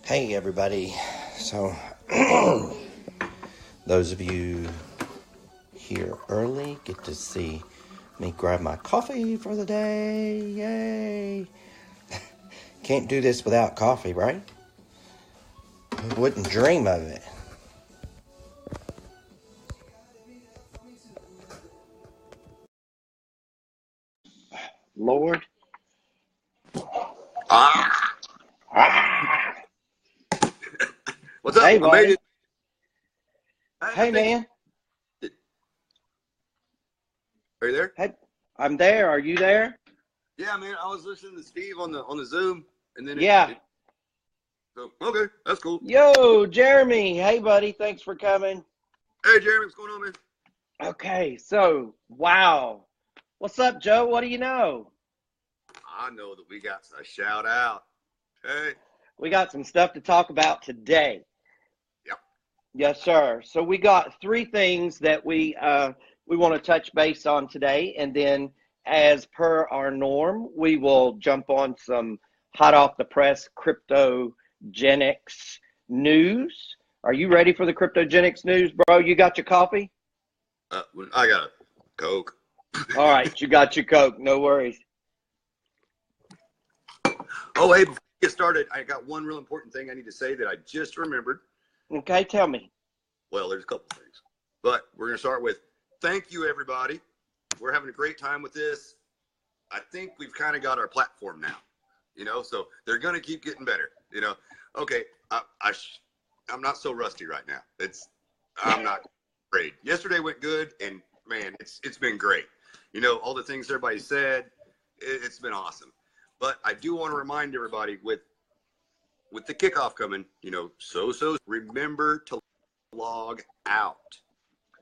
Hey everybody, so those of you here early get to see me grab my coffee for the day. Yay! Can't do this without coffee, right? Wouldn't dream of it. Lord. What's up? Hey, I made it. Hey, man. Are you there? Hey, I'm there. Are you there? Yeah, man. I was listening to Steve on the Zoom, and then so okay, that's cool. Yo, Jeremy. Hey, buddy. Thanks for coming. Hey, Jeremy, what's going on, man? Okay, so wow. What's up, Joe? What do you know? I know that we got a shout out. Hey. We got some stuff to talk about today. Yep. Yes, sir. So we got three things that we want to touch base on today, and then as per our norm, we will jump on some hot off the press KryptoGeneX news. Are you ready for the KryptoGeneX news, bro? You got your coffee? I got a Coke. All right, you got your Coke. No worries. Oh, hey, before we get started, I got one real important thing I need to say that I just remembered. Okay, tell me. Well, there's a couple things, but we're going to start with thank you, everybody. We're having a great time with this. I think we've kind of got our platform now, so they're going to keep getting better, Okay, I'm not so rusty right now. I'm not afraid. Yesterday went good, and man, it's been great. All the things everybody said, it's been awesome. But I do want to remind everybody with the kickoff coming, so remember to log out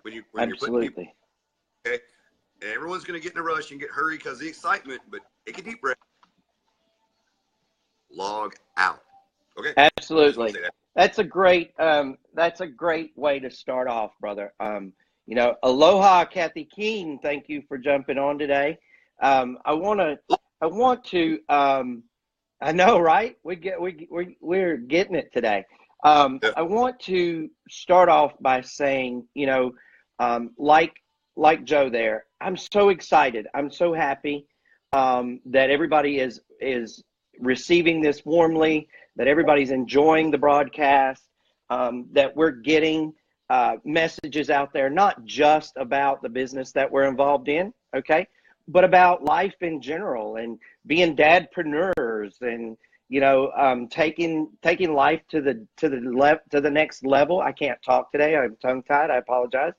when you're putting people. Okay, and everyone's going to get in a rush and get hurry because of the excitement. But take a deep breath. Log out. Okay. Absolutely. That's a great way to start off, brother. Aloha, Kathy Keene. Thank you for jumping on today. I know, right? We're getting it today. I want to start off by saying, like Joe there, I'm so excited. I'm so happy that everybody is receiving this warmly, that everybody's enjoying the broadcast, that we're getting messages out there, not just about the business that we're involved in, okay, but about life in general and being dadpreneurs and taking life to the next level. I can't talk today. I'm tongue tied. I apologize.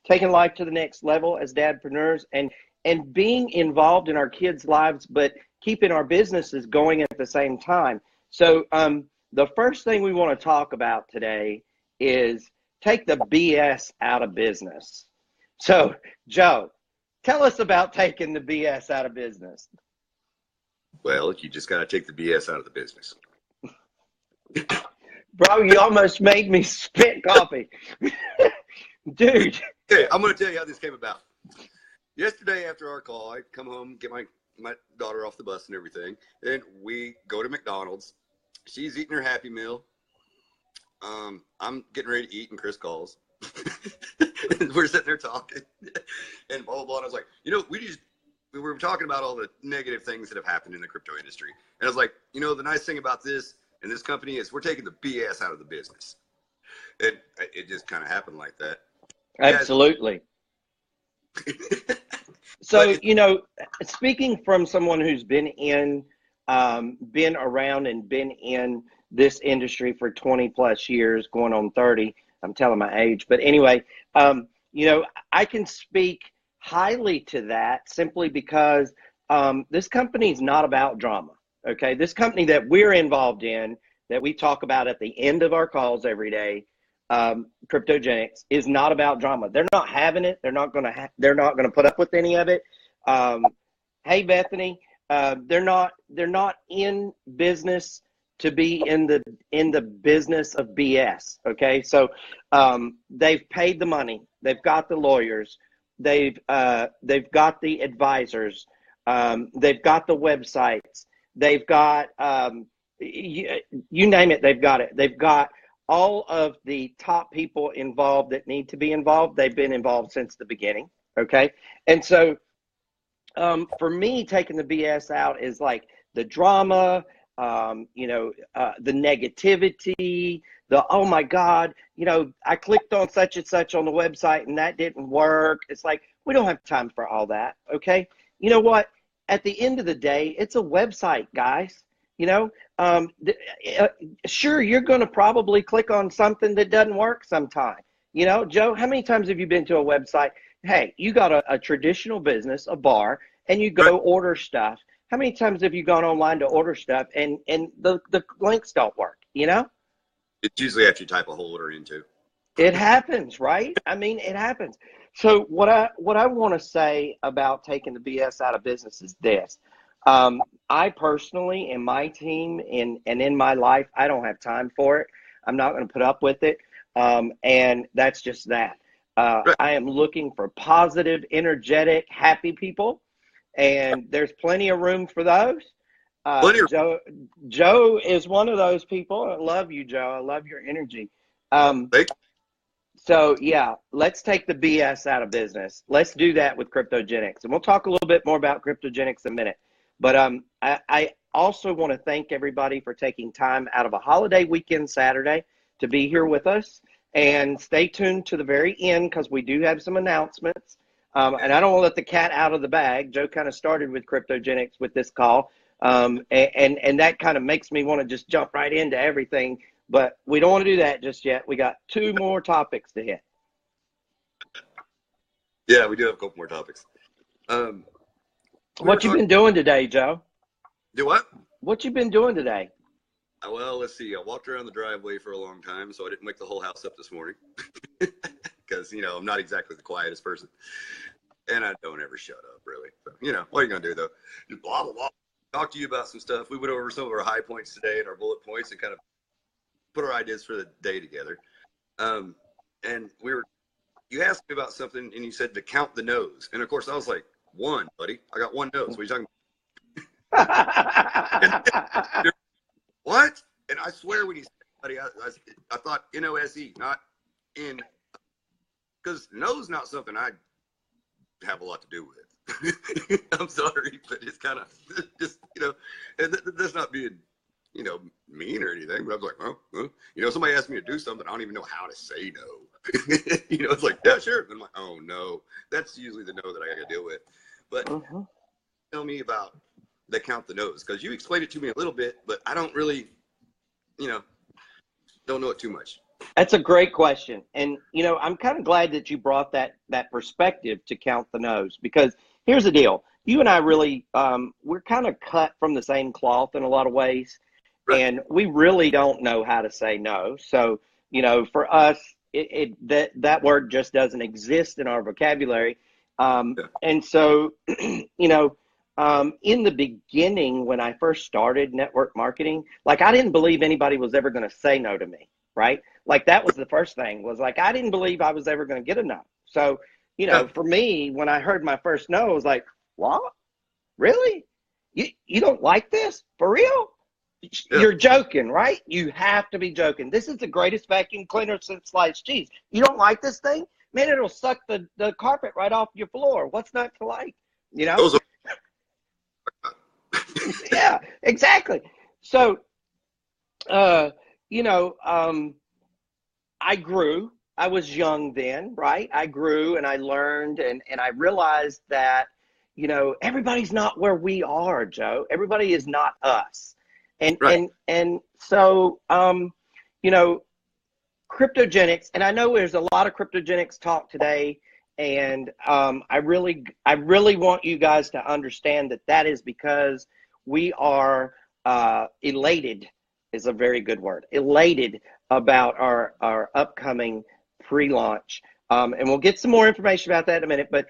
Taking life to the next level as dadpreneurs and being involved in our kids' lives, but keeping our businesses going at the same time. So the first thing we want to talk about today is take the BS out of business. So, Joe, tell us about taking the BS out of business. Well, you just got to take the BS out of the business. Bro, you almost made me spit coffee. Dude. Okay, I'm going to tell you how this came about. Yesterday after our call, I come home, get my daughter off the bus and everything. Then we go to McDonald's. She's eating her Happy Meal. I'm getting ready to eat, and Chris calls. And we're sitting there talking, and blah, blah, blah. And I was like, we were talking about all the negative things that have happened in the crypto industry. And I was like, the nice thing about this and this company is we're taking the BS out of the business. It just kind of happened like that. Absolutely. So, speaking from someone who's been around and been in this industry for 20 plus years, going on 30, I'm telling my age, but anyway, I can speak highly to that simply because this company is not about drama. Okay. This company that we're involved in, that we talk about at the end of our calls every day, KryptoGeneX, is not about drama. They're not having it. They're not going to put up with any of it. Hey, Bethany, they're not in business to be in the business of BS. Okay. So, they've paid the money. They've got the lawyers. They've got the advisors. They've got the websites. They've got you name it, they've got it. They've got all of the top people involved that need to be involved. They've been involved since the beginning. Okay. And so for me, taking the BS out is like the drama, the negativity, the, oh my God, I clicked on such and such on the website and that didn't work. It's like, we don't have time for all that. Okay. You know what? At the end of the day, it's a website, guys. Sure, you're going to probably click on something that doesn't work sometime. Joe, how many times have you been to a website? Hey, you got a traditional business, a bar, and you go order stuff. How many times have you gone online to order stuff and the links don't work, It's usually after you type a whole order into. It happens, right? I mean, it happens. So what I want to say about taking the BS out of business is this. I personally, in my team, and in my life, I don't have time for it. I'm not going to put up with it. And that's just that. I am looking for positive, energetic, happy people. And there's plenty of room for those. Joe is one of those people. I love you, Joe. I love your energy. So yeah, let's take the BS out of business. Let's do that with KryptoGeneX. And we'll talk a little bit more about KryptoGeneX in a minute. But I also want to thank everybody for taking time out of a holiday weekend Saturday to be here with us. And stay tuned to the very end because we do have some announcements. And I don't want to let the cat out of the bag. Joe kind of started with KryptoGeneX with this call. And that kind of makes me want to just jump right into everything. But we don't want to do that just yet. We got 2 more topics to hit. Yeah, we do have a couple more topics. What you been doing today, Joe? Do what? What you been doing today? Well, let's see. I walked around the driveway for a long time, so I didn't wake the whole house up this morning. Because, I'm not exactly the quietest person. And I don't ever shut up, really. So, what are you going to do, though? Just blah, blah, blah. Talk to you about some stuff. We went over some of our high points today and our bullet points and kind of put our ideas for the day together. And you asked me about something, and you said to count the nose. And, of course, I was like, 1, buddy. I got 1 nose. What are you talking about? What? And I swear when you said, buddy, I thought N-O-S-E, not in, because nose not something I have a lot to do with. I'm sorry, but it's kind of just, and that's not being, mean or anything, but I was like, well, somebody asked me to do something, I don't even know how to say no. It's like, yeah, sure. And I'm like, oh no, that's usually the no that I got to deal with. But tell me about the count the nose, because you explained it to me a little bit, but I don't really, don't know it too much. That's a great question. And, I'm kind of glad that you brought that perspective to count the nose, because here's the deal. You and I really, we're kind of cut from the same cloth in a lot of ways. Right. And we really don't know how to say no. So, for us, that word just doesn't exist in our vocabulary. And so, in the beginning, when I first started network marketing, like I didn't believe anybody was ever going to say no to me, right? Like that was the first thing, was like, I didn't believe I was ever going to get a no. So, for me, when I heard my first no, I was like, what? Really? You don't like this? For real? Yeah. You're joking, right? You have to be joking. This is the greatest vacuum cleaner since sliced cheese. You don't like this thing? Man, it'll suck the carpet right off your floor. What's not to like? Those are yeah, exactly. So, I grew. I was young then, right? I grew and I learned and I realized that, everybody's not where we are, Joe. Everybody is not us. And, right. and so, KryptoGeneX, and I know there's a lot of KryptoGeneX talk today. And I really want you guys to understand that is because we are elated, is a very good word, elated about our upcoming pre-launch. And we'll get some more information about that in a minute. But,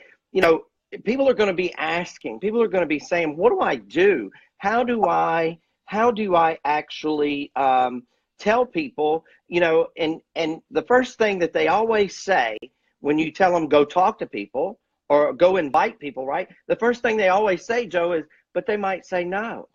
people are going to be asking, people are going to be saying, what do I do? How do I actually tell people, and the first thing that they always say when you tell them go talk to people or go invite people, right? The first thing they always say, Joe, is, but they might say no.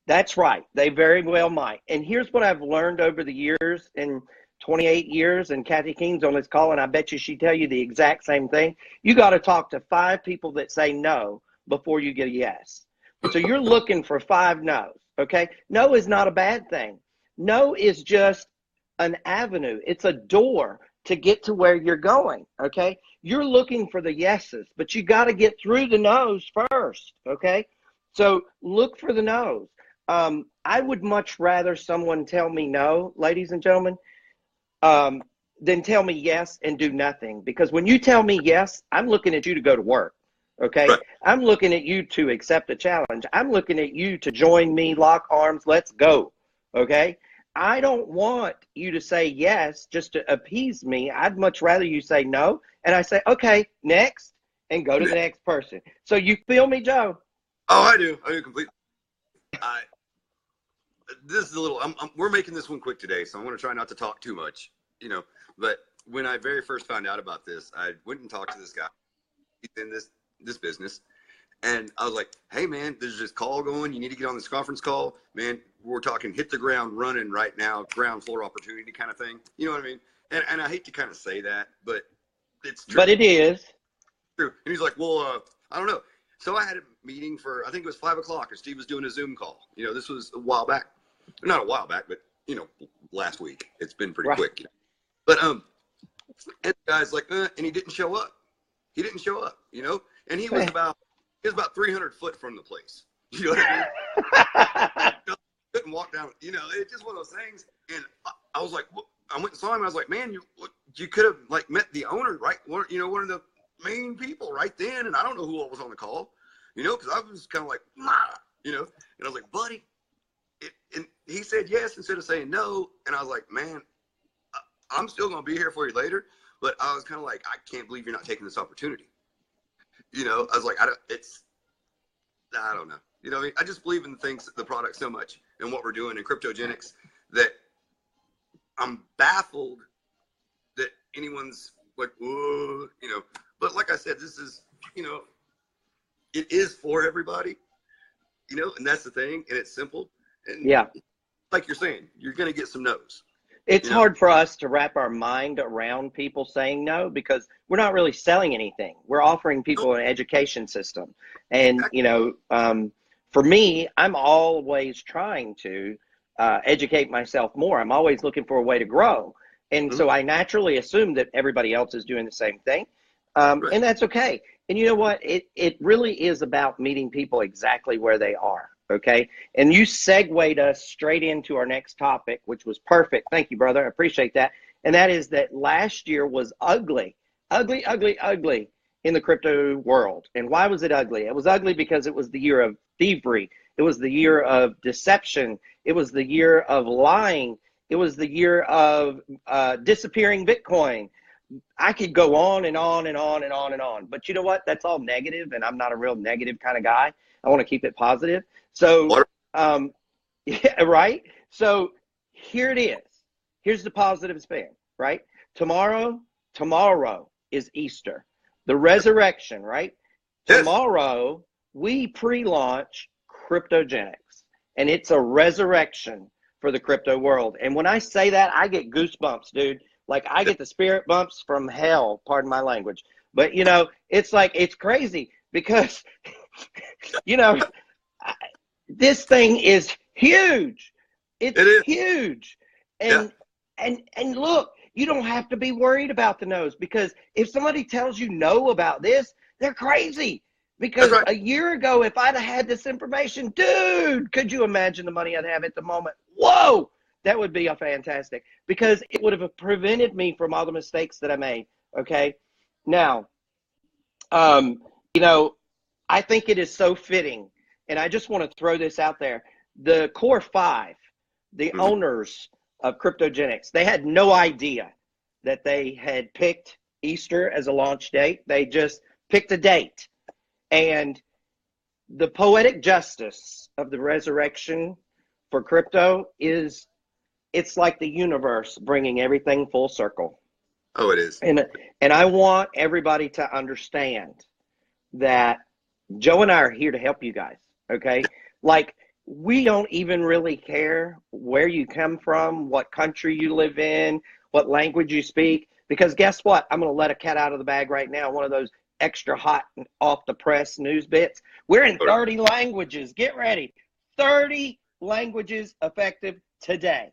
That's right. They very well might. And here's what I've learned over the years, in 28 years, and Kathy King's on this call, and I bet you she'd tell you the exact same thing. You got to talk to 5 people that say no before you get a yes. So you're looking for 5 no's, okay? No is not a bad thing. No is just an avenue. It's a door to get to where you're going, okay? You're looking for the yeses, but you got to get through the no's first, okay? So look for the no's. I would much rather someone tell me no, ladies and gentlemen, than tell me yes and do nothing. Because when you tell me yes, I'm looking at you to go to work, okay? Right. I'm looking at you to accept a challenge. I'm looking at you to join me, lock arms, let's go, okay? I don't want you to say yes just to appease me. I'd much rather you say no, and I say, okay, next, and go to the next person. So you feel me, Joe? Oh, I do completely. This is a little, we're making this one quick today, so I'm going to try not to talk too much, you know, but when I very first found out about this, I went and talked to this guy. He's in this business, and I was like, hey man, there's this call going, you need to get on this conference call, man. We're talking hit the ground running right now, ground floor opportunity kind of thing, you know what I mean? And I hate to kind of say that, but it's true. But it is true. And he's like, well, I don't know. So I had a meeting for, I think it was 5 o'clock, and Steve was doing a Zoom call. You know, this was a while back. Not a while back, but, you know, last week. It's been pretty quick. You know? But, and the guy's like, and he didn't show up. He didn't show up, you know? And he was about 300 foot from the place. You know what I mean? Couldn't walk down, you know, it's just one of those things. And I was like, I went and saw him. I was like, man, you could have, like, met the owner, right? You know, one of the main people right then. And I don't know who was on the call, you know, because I was kind of like, you know, and I was like, buddy. And he said yes instead of saying no. And I was like, man, I'm still going to be here for you later. But I was kind of like, I can't believe you're not taking this opportunity. You know, I was like, I don't know. You know what I mean? I just believe in the product so much and what we're doing in KryptoGeneX that I'm baffled that anyone's like, whoa, you know. But like I said, this is, you know, it is for everybody, you know, and that's the thing. And it's simple. And yeah, like you're saying, you're going to get some no's. It's hard for us to wrap our mind around people saying no, because we're not really selling anything. We're offering people an education system. And, you know, for me, I'm always trying to educate myself more. I'm always looking for a way to grow. And so I naturally assume that everybody else is doing the same thing. And that's okay. And you know what? It really is about meeting people exactly where they are. Okay. And you segued us straight into our next topic, which was perfect. Thank you, brother. I appreciate that. And that is that last year was ugly in the crypto world. And why was it ugly? It was ugly because it was the year of thievery. It was the year of deception. It was the year of lying. It was the year of disappearing Bitcoin. I could go on and on and on and on and on. But you know what? That's all negative, and I'm not a real negative kind of guy. I want to keep it positive. So, yeah, right? So here it is. Here's the positive spin, right? Tomorrow is Easter. The resurrection, right? Yes. Tomorrow, we pre-launch KryptoGeneX, and it's a resurrection for the crypto world. And when I say that, I get goosebumps, dude. Like, I get the spirit bumps from hell, pardon my language. But, you know, it's like, it's crazy because, you know, this thing is huge. It is huge. And, and look, you don't have to be worried about the no's, because if somebody tells you no about this, they're crazy. Because a year ago, if I'd have had this information, dude, could you imagine the money I'd have at the moment? Whoa, that would be a fantastic, because it would have prevented me from all the mistakes that I made. Okay. Now, you know, I think it is so fitting, and I just want to throw this out there. The core 5, the owners of KryptoGeneX, they had no idea that they had picked Easter as a launch date. They just picked a date. And the poetic justice of the resurrection for crypto is, it's like the universe bringing everything full circle. Oh, it is. And I want everybody to understand that Joe and I are here to help you guys, okay? Like, we don't even really care where you come from, what country you live in, what language you speak. Because guess what? I'm going to let a cat out of the bag right now. One of those extra hot and off the press news bits. We're in 30 languages. Get ready. 30 languages effective today.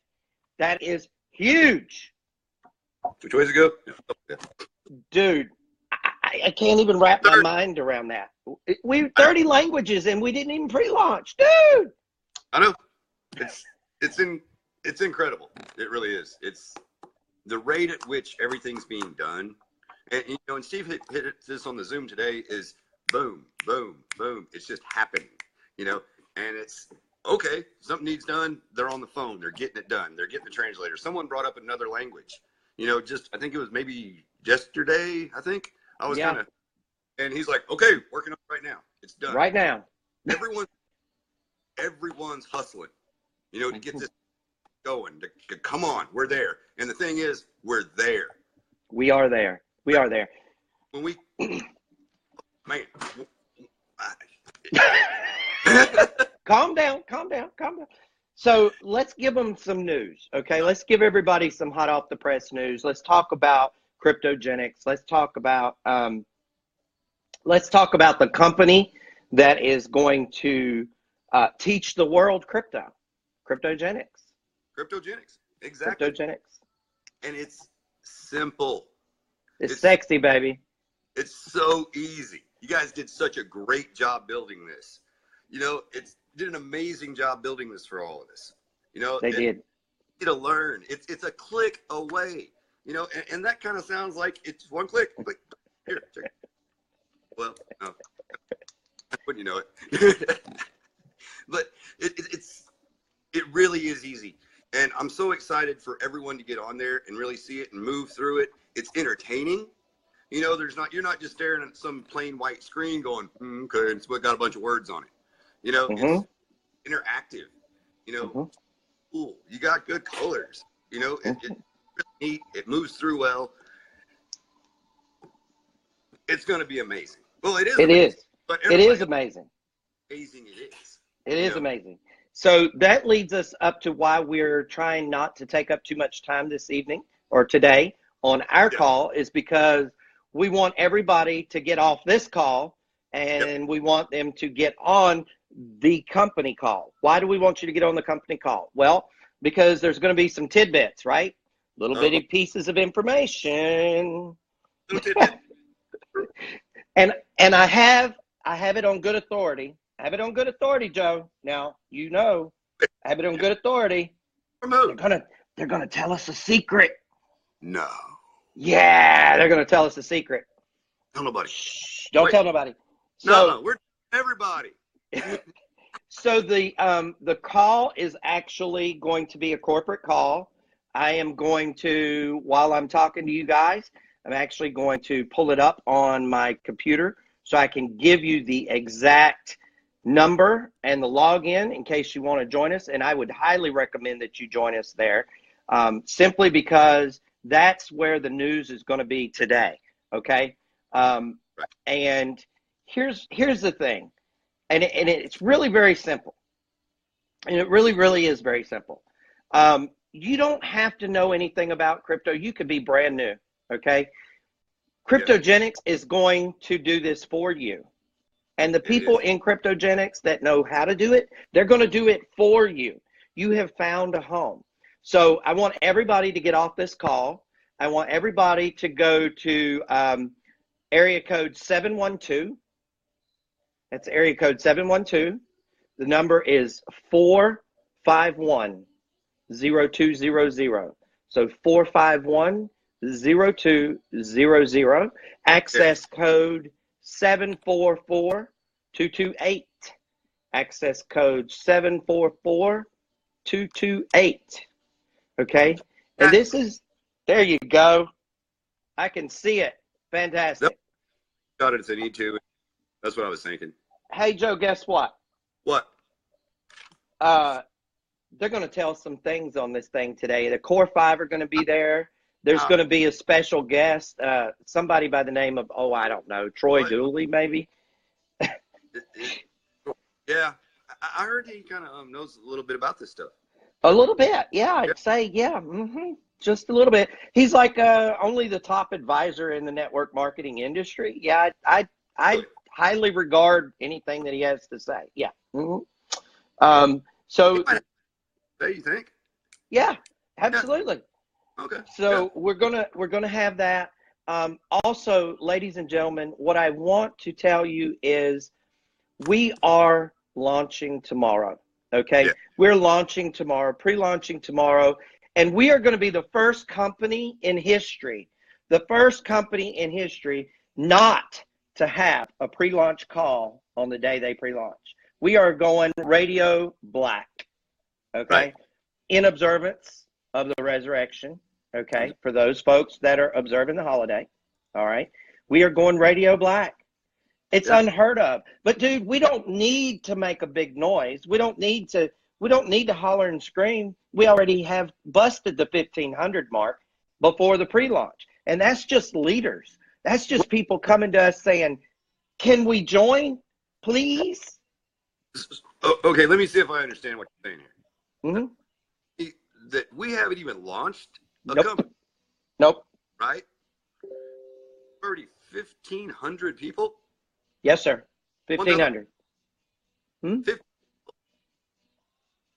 That is huge. Which way to go? Dude, I can't even wrap my mind around that. We're 30 languages and we didn't even pre-launch. Dude. I know. It's incredible. It really is. It's the rate at which everything's being done. And you know, and Steve hit this on the Zoom today is boom, boom, boom. It's just happening, you know, and it's okay. Something needs done. They're on the phone. They're getting it done. They're getting the translator. Someone brought up another language, you know, just, I think it was maybe yesterday. I think I was kind of, and he's like, okay, working on it right now. It's done right now. Everyone's hustling, you know, to get this going, to come on, we're there. And the thing is, we're there. We are there. We are there. When we, man. Calm down. So let's give them some news, okay? Let's give everybody some hot off the press news. Let's talk about KryptoGeneX. Let's talk about the company that is going to teach the world crypto. KryptoGeneX. KryptoGeneX, exactly. KryptoGeneX. And it's simple. It's sexy, baby. It's so easy. You guys did such a great job building this. You know, did an amazing job building this for all of us. You know, they did. To learn. It's a click away. You know, and that kind of sounds like it's one click. Click here. Check. Well, no. Wouldn't you know it? But it really is easy. And I'm so excited for everyone to get on there and really see it and move through it. It's entertaining. You know, you're not just staring at some plain white screen going, okay, it's got a bunch of words on it. You know, it's interactive. You know, cool. You got good colors. You know, it's neat. It moves through well. It's going to be amazing. Well, it is. It amazing, is. But it is amazing. Amazing it is. It is amazing. So that leads us up to why we're trying not to take up too much time this evening or today on our call, is because we want everybody to get off this call and we want them to get on the company call. Why do we want you to get on the company call? Well, because there's going to be some tidbits, right? Little bitty pieces of information. and I have it on good authority. I have it on good authority, Joe. Now, you know, I have it on good authority. They're gonna tell us a secret. No. Yeah, they're gonna tell us a secret. Tell nobody. Shh, don't tell nobody. So, no, we're everybody. So the call is actually going to be a corporate call. I am going to, while I'm talking to you guys, I'm actually going to pull it up on my computer so I can give you the exact number and the login in case you want to join us. And I would highly recommend that you join us there, simply because that's where the news is going to be today. Okay. And here's the thing. And it's really very simple. And it really, really is very simple. You don't have to know anything about crypto. You could be brand new. Okay. KryptoGeneX is going to do this for you. And the people in KryptoGeneX that know how to do it, they're going to do it for you. You have found a home. So I want everybody to get off this call. I want everybody to go to area code 712. That's area code 712. The number is 451-0200. So 451-0200. Access code 744-228. Access code 744-228. Okay? And this is, there you go. I can see it. Fantastic. Got it if they need to. That's what I was thinking. Hey, Joe, guess what? What? They're going to tell some things on this thing today. The Core 5 are going to be there. There's going to be a special guest, somebody by the name of, I don't know, Troy Dooley, maybe. Yeah. I heard he kind of knows a little bit about this stuff. A little bit, yeah. Yeah. I'd say, yeah, just a little bit. He's like only the top advisor in the network marketing industry. Yeah, I highly regard anything that he has to say. Yeah. So, Hey, you think? yeah, absolutely. Yeah. Okay. So we're gonna have that. Also, ladies and gentlemen, what I want to tell you is we are launching tomorrow. Okay, Yeah. we're launching tomorrow, pre-launching tomorrow, and we are going to be the first company in history, not to have a pre-launch call on the day they pre-launch. We are going radio black. Okay, Right. in observance of the resurrection. Okay, for those folks that are observing the holiday. All right, we are going radio black. It's unheard of. But dude, we don't need to make a big noise. We don't need to holler and scream. We already have busted the 1,500 mark before the pre-launch. And that's just leaders. That's just people coming to us saying, "Can we join, please?" Okay, let me see if I understand what you're saying here. Mm-hmm. That we haven't even launched a Nope. company, Nope. right? Already 1,500 people. Yes, sir. 1,500.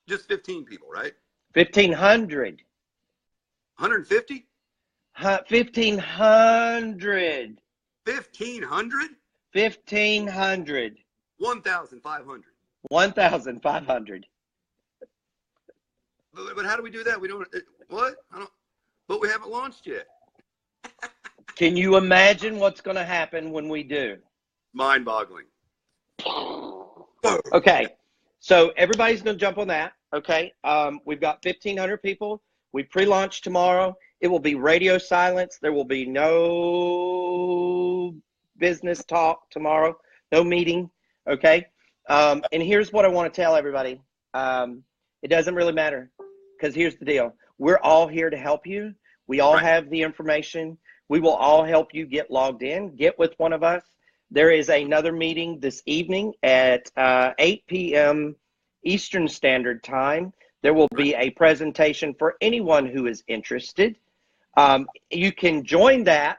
Just 15 people, right? 1,500. 150? 1,500. 1,500? 1,500. 1,500. 1,500. But how do we do that? We don't. What? I don't. But we haven't launched yet. Can you imagine what's going to happen when we do? Mind-boggling. Okay, so everybody's going to jump on that. Okay, we've got 1,500 people. We pre-launch tomorrow. It will be radio silence. There will be no business talk tomorrow. No meeting. Okay, and here's what I want to tell everybody. It doesn't really matter, because here's the deal. We're all here to help you. We all have the information. We will all help you get logged in. Get with one of us. There is another meeting this evening at 8 p.m. Eastern Standard Time. There will be a presentation for anyone who is interested. You can join that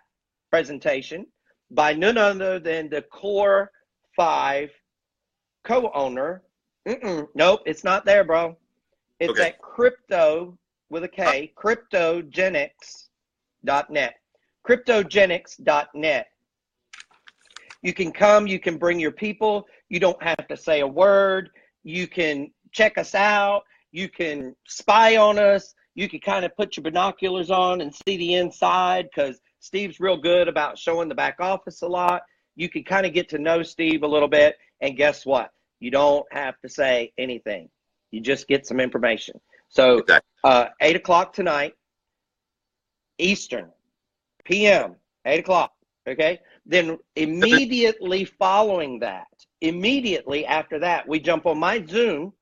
presentation by none other than the Core 5 co-owner. Nope, it's not there, bro. It's at Krypto with a K, KryptoGeneX.net. KryptoGeneX.net. You can come, you can bring your people. You don't have to say a word. You can check us out. You can spy on us. You can kind of put your binoculars on and see the inside, because Steve's real good about showing the back office a lot. You can kind of get to know Steve a little bit. And guess what? You don't have to say anything. You just get some information. So 8 o'clock tonight, Eastern, p.m., 8 o'clock, okay? Then immediately following that, immediately after that, we jump on my Zoom,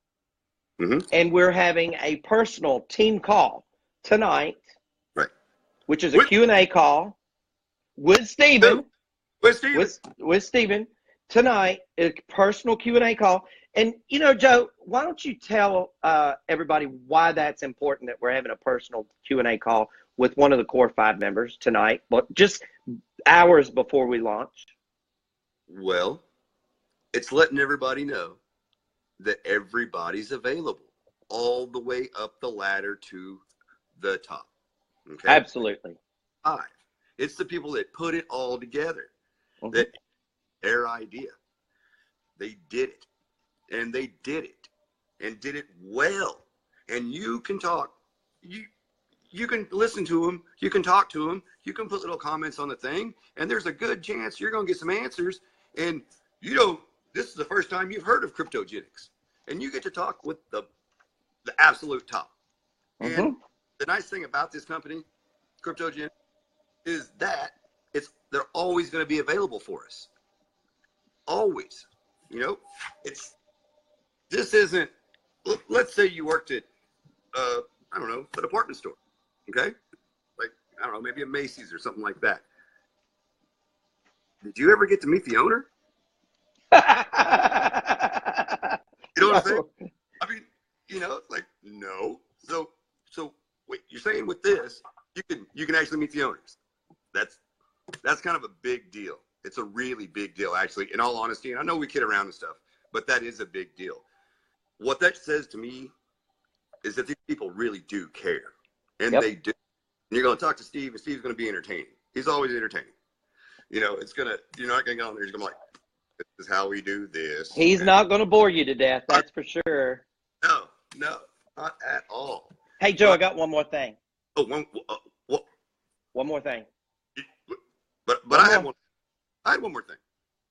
and we're having a personal team call tonight, which is a Q&A call with Steven. With Steven tonight, a personal Q&A call. And, you know, Joe, why don't you tell everybody why that's important that we're having a personal Q&A call with one of the Core 5 members tonight, but just hours before we launch? Well, it's letting everybody know that everybody's available all the way up the ladder to the top. Okay? Absolutely. 5. It's the people that put it all together. That their idea. They did it. And they did it. And did it well. And you can talk. You can listen to them. You can talk to them. You can put little comments on the thing. And there's a good chance you're going to get some answers. And you know, this is the first time you've heard of KryptoGeneX. And you get to talk with the absolute top. And the nice thing about this company, KryptoGeneX, is that they're always going to be available for us. Always. You know, this isn't, let's say you worked at, I don't know, a department store. Okay? Like, I don't know, maybe a Macy's or something like that. Did you ever get to meet the owner? You know what I'm saying? I mean, it's like, no. So wait, you're saying with this, you can actually meet the owners. That's kind of a big deal. It's a really big deal, actually, in all honesty. And I know we kid around and stuff, but that is a big deal. What that says to me is that these people really do care. And they do. And you're going to talk to Steve, and Steve's going to be entertaining. He's always entertaining. You're not going to go on there. He's going to be like, this is how we do this. He's not going to bore you to death. That's for sure. No, not at all. Hey, Joe, I got one more thing. Oh, one more thing. But I had one more thing.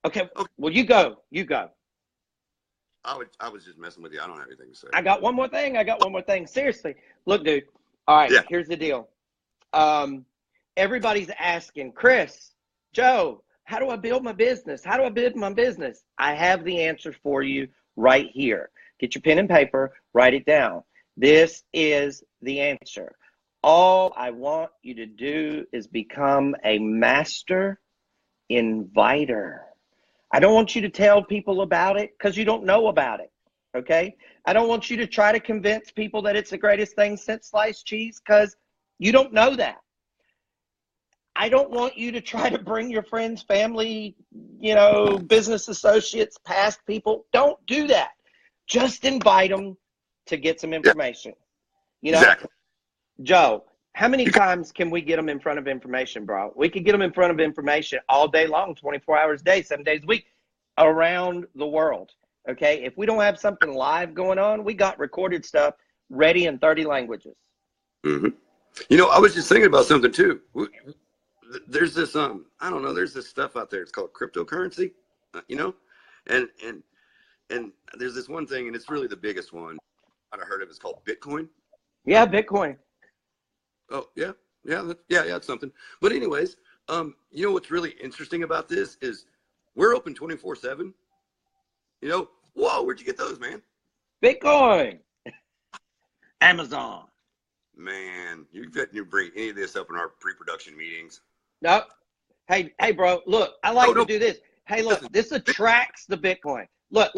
Okay. Well, you go. I was just messing with you. I don't have anything to say. I got one more thing. Seriously. Look, dude. All right. Yeah. Here's the deal. Everybody's asking, Chris, Joe, how do I build my business? I have the answer for you right here. Get your pen and paper, write it down. This is the answer. All I want you to do is become a master inviter. I don't want you to tell people about it because you don't know about it, okay? I don't want you to try to convince people that it's the greatest thing since sliced cheese because you don't know that. I don't want you to try to bring your friends, family, business associates, past people. Don't do that. Just invite them to get some information. Exactly. Joe, how many times can we get them in front of information, bro? We could get them in front of information all day long, 24 hours a day, 7 days a week, around the world, okay? If we don't have something live going on, we got recorded stuff ready in 30 languages. Mm-hmm. I was just thinking about something, too. There's this, there's this stuff out there. It's called cryptocurrency, and there's this one thing, and it's really the biggest one I've heard of. It's called Bitcoin. Yeah, Bitcoin. Oh, yeah, that's something. But anyways, what's really interesting about this is we're open 24/7. Whoa, where'd you get those, man? Bitcoin. Amazon. Man, you couldn't bring any of this up in our pre-production meetings. No. Hey, bro, look, I like to do this. Hey, look, this attracts the Bitcoin. Look,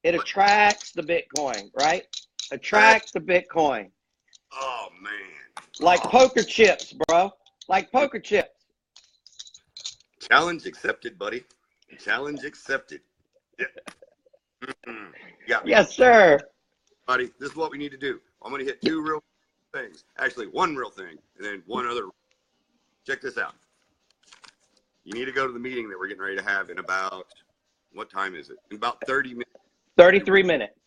it attracts the Bitcoin, right? Attracts the Bitcoin. Oh, man. Like poker chips, bro. Like poker chips. Challenge accepted, buddy. Challenge accepted. Yeah. Yes, sir. Buddy, this is what we need to do. I'm going to hit 2 real things. Actually, 1 real thing, and then 1 other. Check this out. You need to go to the meeting that we're getting ready to have in about, what time is it? In about 30 minutes. 33 minutes.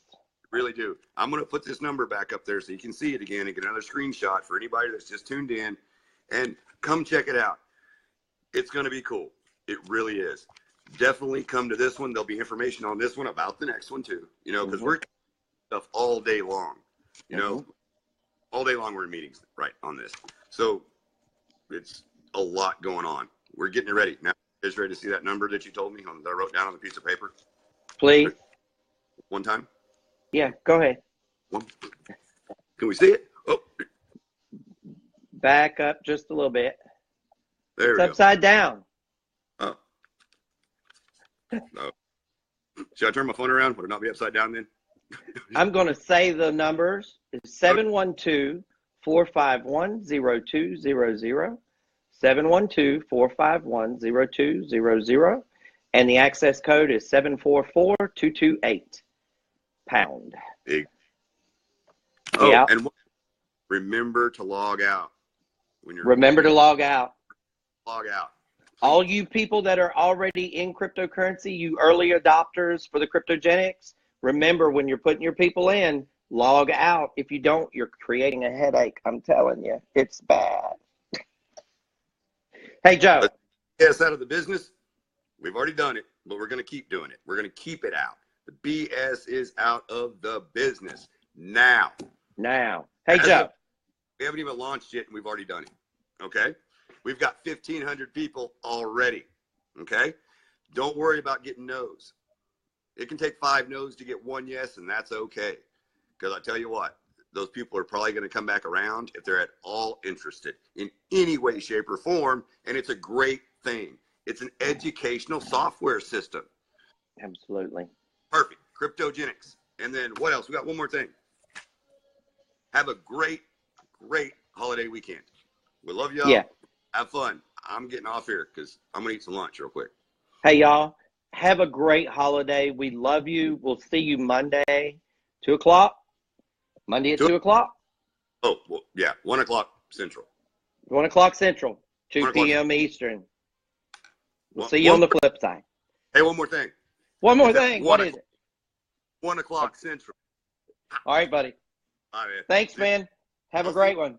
Really do. I'm going to put this number back up there so you can see it again and get another screenshot for anybody that's just tuned in, and come check it out. It's going to be cool. It really is. Definitely come to this one. There'll be information on this one about the next one too, because we're stuff all day long, all day long we're in meetings right on this. So it's a lot going on. We're getting it ready. Now, you guys ready to see that number that you told me that I wrote down on the piece of paper? Please. One time? Yeah, go ahead. Can we see it? Oh. Back up just a little bit. There it's we go. Upside down. Oh. No. Should I turn my phone around? Would it not be upside down then? I'm going to say the numbers. It's 712-451-0200. 712-451-0200. And the access code is 744228 pound. Big. Oh, yep. And remember to log out. Remember to log out. Log out. All you people that are already in cryptocurrency, you early adopters for the KryptoGeneX, remember when you're putting your people in, log out. If you don't, you're creating a headache. I'm telling you, it's bad. Hey, Joe. BS out of the business. We've already done it, but we're going to keep doing it. We're going to keep it out. The BS is out of the business now. Hey, Joe. We haven't even launched yet, and we've already done it. Okay? We've got 1,500 people already. Okay? Don't worry about getting no's. It can take 5 no's to get 1 yes, and that's okay. Because I tell you what, those people are probably going to come back around if they're at all interested in any way, shape, or form, and it's a great thing. It's an educational software system. Absolutely. Perfect. KryptoGeneX. And then what else? We got one more thing. Have a great holiday weekend. We love y'all. Yeah. Have fun. I'm getting off here because I'm going to eat some lunch real quick. Hey, y'all. Have a great holiday. We love you. We'll see you Monday, 2 o'clock. Monday at 2 o'clock. Oh, well, yeah. 1 o'clock Central. 1 o'clock Central, 2 1 o'clock. p.m. Eastern. We'll see you on the flip side. Hey, one more thing. One more thing. What is it? 1 o'clock Central. All right, buddy. All right, man. Thanks, man. Have a great one.